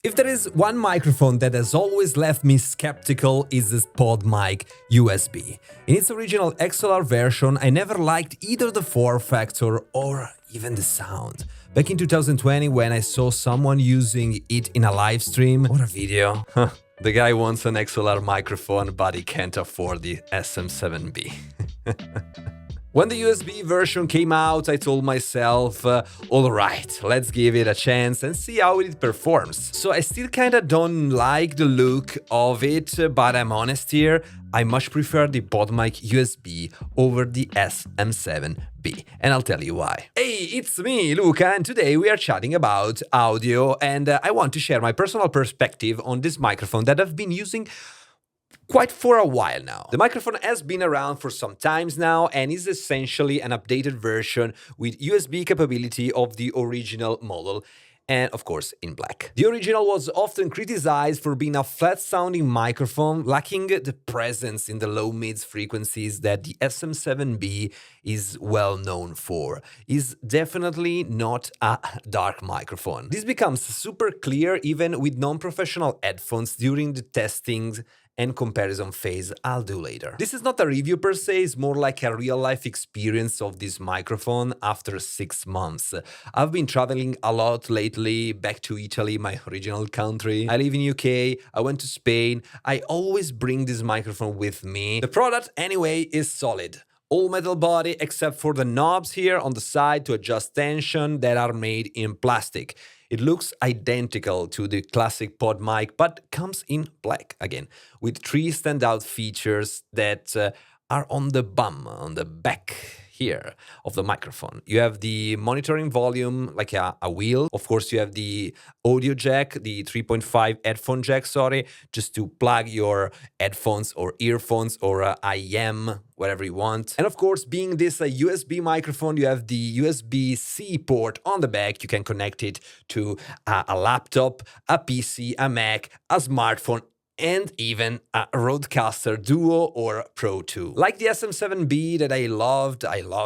If there is one microphone that has always left me skeptical, is this PodMic USB. In its original XLR version, I never liked either the form factor or even the sound. Back in 2020, when I saw someone using it in a live stream or a video, the guy wants an XLR microphone, but he can't afford the SM7B. When the USB version came out, I told myself, alright, let's give it a chance and see how it performs. So I still kinda don't like the look of it, but I'm honest here, I much prefer the PodMic USB over the SM7B, and I'll tell you why. Hey, it's me, Luca, and today we are chatting about audio, and I want to share my personal perspective on this microphone that I've been using quite for a while now. The microphone has been around for some times now and is essentially an updated version with USB capability of the original model, and of course in black. The original was often criticized for being a flat-sounding microphone, lacking the presence in the low-mids frequencies that the SM7B is well known for. It's definitely not a dark microphone. This becomes super clear even with non-professional headphones during the testing and comparison phase I'll do later. This is not a review per se, it's more like a real-life experience of this microphone after 6 months. I've been traveling a lot lately, back to Italy, my original country. I live in UK, I went to Spain. I always bring this microphone with me. The product, anyway, is solid. All metal body except for the knobs here on the side to adjust tension that are made in plastic. It looks identical to the classic PodMic, but comes in black again, with 3 standout features that are on the bum, on the back here of the microphone. You have the monitoring volume, like a wheel. Of course, you have the audio jack, the 3.5 headphone jack, just to plug your headphones or earphones or IM, whatever you want. And of course, being this a USB microphone, you have the USB-C port on the back. You can connect it to a laptop, a PC, a Mac, a smartphone, and even a Rodecaster Duo or Pro 2. Like the SM7B that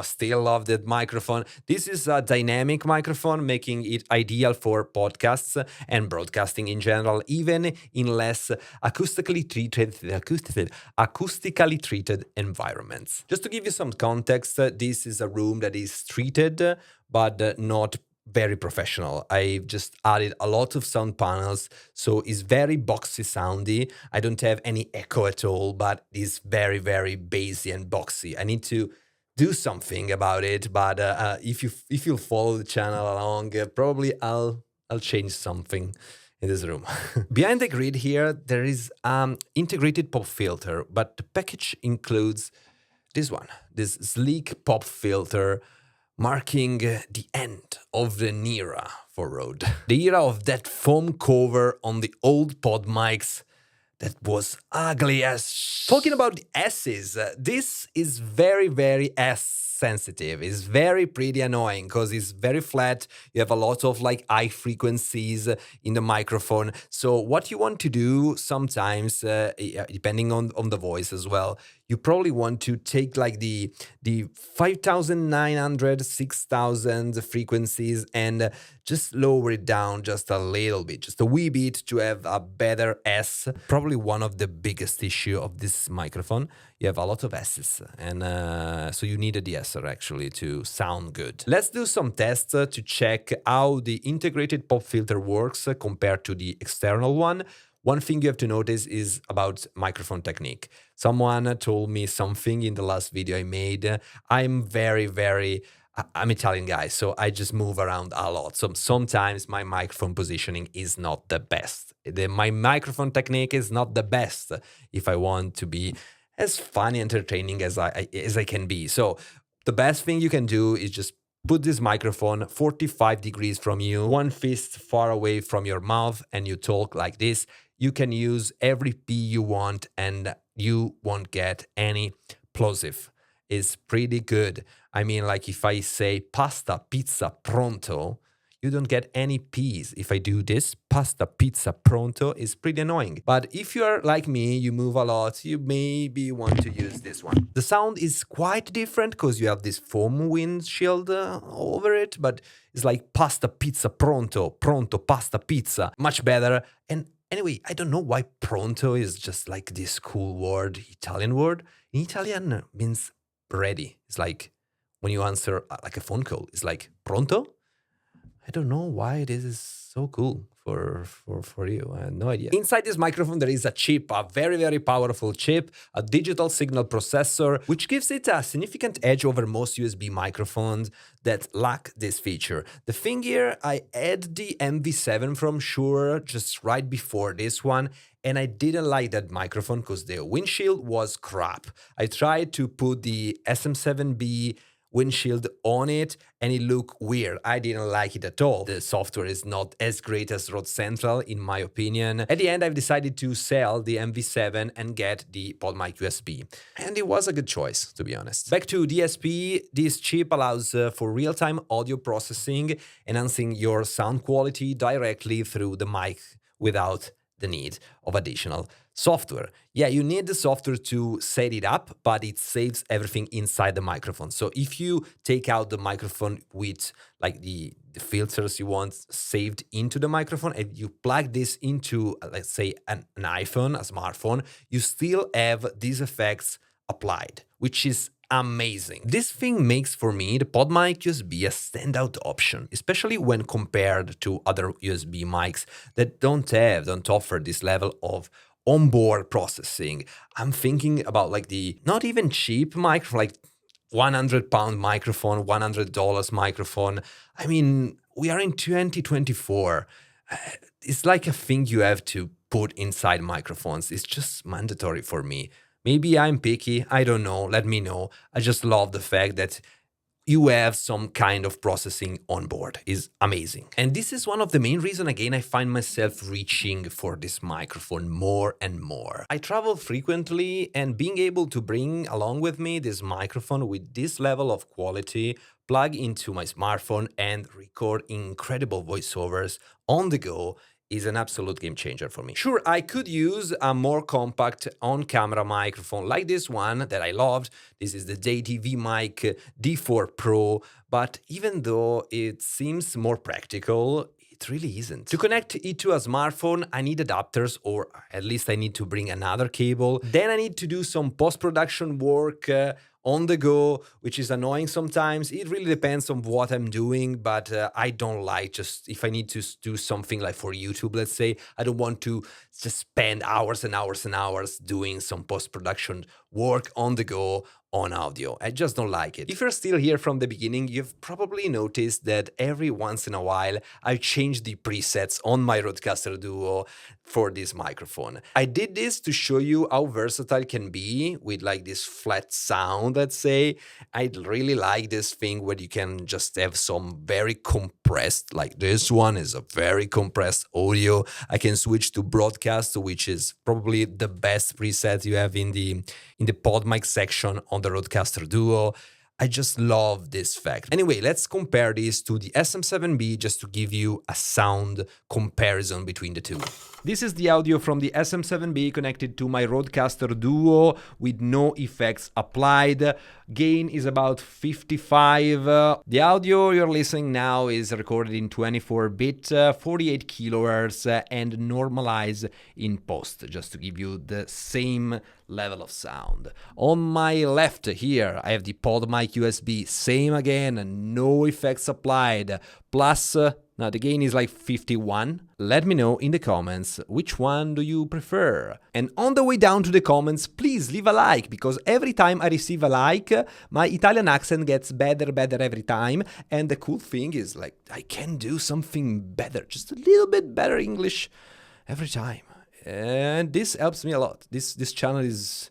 still love that microphone. This is a dynamic microphone, making it ideal for podcasts and broadcasting in general, even in less acoustically treated environments. Just to give you some context, this is a room that is treated, but not very professional. I just added a lot of sound panels, so it's very boxy soundy. I don't have any echo at all, but it's very, very bassy and boxy. I need to do something about it, but if you follow the channel along, probably I'll change something in this room. Behind the grid here, there is integrated pop filter, but the package includes this one, this sleek pop filter, marking the end of an era for Rode. The era of that foam cover on the old PodMics that was ugly as Talking about the S's, this is very, very S-sensitive. It's very pretty annoying because it's very flat. You have a lot of high frequencies in the microphone. So what you want to do sometimes, depending on the voice as well, you probably want to take the 5,900, 6,000 frequencies and just lower it down just a little bit, just a wee bit to have a better S. Probably one of the biggest issue of this microphone. You have a lot of S's, and so you need a de-esser actually to sound good. Let's do some tests to check how the integrated pop filter works compared to the external one. One thing you have to notice is about microphone technique. Someone told me something in the last video I made. I'm Italian guy, so I just move around a lot. So sometimes my microphone positioning is not the best. My microphone technique is not the best if I want to be as funny, entertaining as I can be. So the best thing you can do is just put this microphone 45 degrees from you, one fist far away from your mouth, and you talk like this. You can use every P you want and you won't get any plosive. It's pretty good. I mean, if I say pasta, pizza, pronto, you don't get any peace. If I do this, pasta, pizza, pronto is pretty annoying. But if you are like me, you move a lot, you maybe want to use this one. The sound is quite different because you have this foam windshield over it, but it's like pasta, pizza, pronto, pronto, pasta, pizza. Much better. And anyway, I don't know why pronto is just like this cool word, Italian word. In Italian means ready. It's like when you answer like a phone call, it's like pronto. I don't know why this is so cool for you. I have no idea. Inside this microphone, there is a chip, a very, very powerful chip, a digital signal processor, which gives it a significant edge over most USB microphones that lack this feature. The thing here, I had the MV7 from Shure just right before this one, and I didn't like that microphone because the windshield was crap. I tried to put the SM7B windshield on it and it looked weird. I didn't like it at all. The software is not as great as Rode Central in my opinion. At the end I've decided to sell the MV7 and get the PodMic USB. And it was a good choice, to be honest. Back to DSP, this chip allows for real-time audio processing, enhancing your sound quality directly through the mic without the need of additional software. Yeah, you need the software to set it up, but it saves everything inside the microphone. So if you take out the microphone with like the filters you want saved into the microphone and you plug this into, let's say, an iPhone, a smartphone, you still have these effects applied, which is amazing. This thing makes for me the PodMic USB a standout option, especially when compared to other USB mics that don't offer this level of onboard processing. I'm thinking about like the not even cheap microphone, like £100 microphone, $100 microphone. I mean, we are in 2024. It's like a thing you have to put inside microphones. It's just mandatory for me. Maybe I'm picky, I don't know, let me know. I just love the fact that you have some kind of processing on board. Is amazing. And this is one of the main reasons, again, I find myself reaching for this microphone more and more. I travel frequently and being able to bring along with me this microphone with this level of quality, plug into my smartphone and record incredible voiceovers on the go is an absolute game changer for me. Sure, I could use a more compact on-camera microphone like this one that I loved. This is the JTV mic D4 Pro, but even though it seems more practical, it really isn't. To connect it to a smartphone, I need adapters, or at least I need to bring another cable. Then I need to do some post-production work on the go, which is annoying sometimes. It really depends on what I'm doing, but I don't like just, if I need to do something like for YouTube, let's say, I don't want to just spend hours and hours and hours doing some post-production work on the go on audio. I just don't like it. If you're still here from the beginning, you've probably noticed that every once in a while I change the presets on my Rodecaster Duo for this microphone. I did this to show you how versatile it can be with like this flat sound, let's say. I really like this thing where you can just have some very compressed, like this one is a very compressed audio. I can switch to broadcast, which is probably the best preset you have in the PodMic section on the Rodecaster Duo. I just love this fact. Anyway, let's compare this to the SM7B just to give you a sound comparison between the two. This is the audio from the SM7B connected to my Rodecaster Duo with no effects applied. Gain is about 55. The audio you're listening now is recorded in 24-bit, 48 kilohertz, and normalized in post, just to give you the same level of sound. On my left here, I have the PodMic USB, same again, no effects applied, plus now the gain is like 51. Let me know in the comments which one do you prefer. And on the way down to the comments, please leave a like, because every time I receive a like, my Italian accent gets better every time. And the cool thing is like I can do something better, just a little bit better English every time. And this helps me a lot. This channel is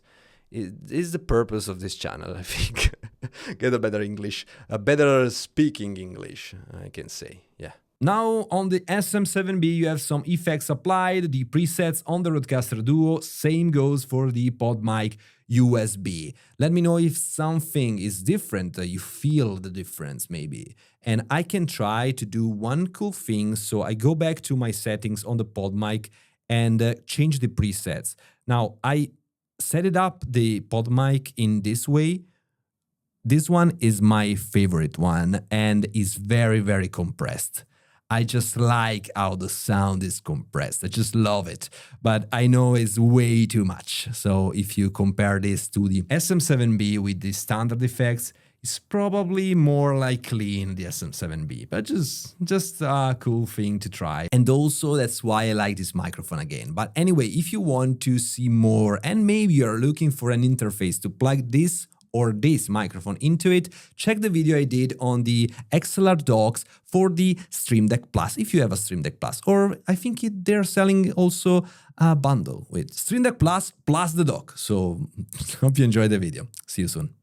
the purpose of this channel, I think. Get a better English, a better speaking English, I can say. Yeah. Now on the SM7B you have some effects applied, the presets on the Rodecaster Duo, same goes for the PodMic USB. Let me know if something is different, you feel the difference maybe. And I can try to do one cool thing, so I go back to my settings on the PodMic and change the presets. Now I set it up, the PodMic, in this way. This one is my favorite one and is very, very compressed. I just like how the sound is compressed. I just love it. But I know it's way too much. So if you compare this to the SM7B with the standard effects, it's probably more likely in the SM7B, but just a cool thing to try. And also that's why I like this microphone again. But anyway, if you want to see more and maybe you're looking for an interface to plug this or this microphone into it, check the video I did on the XLR docks for the Stream Deck Plus, if you have a Stream Deck Plus. Or I think they're selling also a bundle with Stream Deck Plus plus the dock. So hope you enjoyed the video. See you soon.